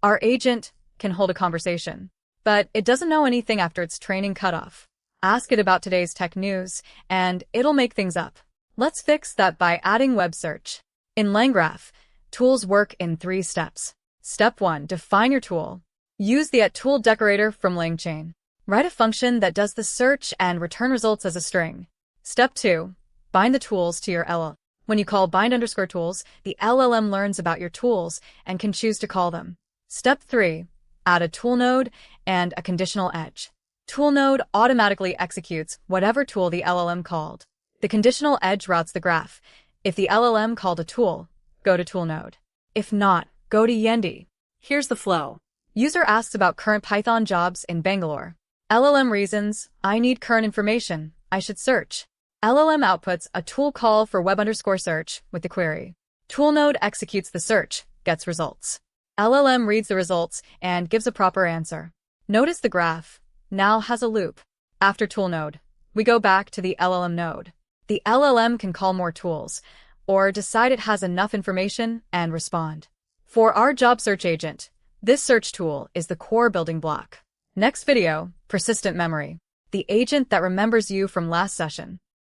Our agent can hold a conversation, but it doesn't know anything after its training cutoff. Ask it about today's tech news, and it'll make things up. Let's fix that by adding web search. In LangGraph, tools work in 3 steps. Step 1. Define your tool. Use the @tool decorator from LangChain. Write a function that does the search and return results as a string. Step 2. Bind the tools to your LLM. When you call bind_tools, the LLM learns about your tools and can choose to call them. Step 3. Add a ToolNode and a conditional edge. ToolNode automatically executes whatever tool the LLM called. The conditional edge routes the graph. If the LLM called a tool, go to ToolNode. If not, go to Yendi. Here's the flow. User asks about current Python jobs in Bangalore. LLM reasons, I need current information, I should search. LLM outputs a tool call for web_search with the query. ToolNode executes the search, gets results. LLM reads the results and gives a proper answer. Notice the graph now has a loop. After ToolNode, we go back to the LLM node. The LLM can call more tools, or decide it has enough information and respond. For our job search agent, this search tool is the core building block. Next video, persistent memory. The agent that remembers you from last session.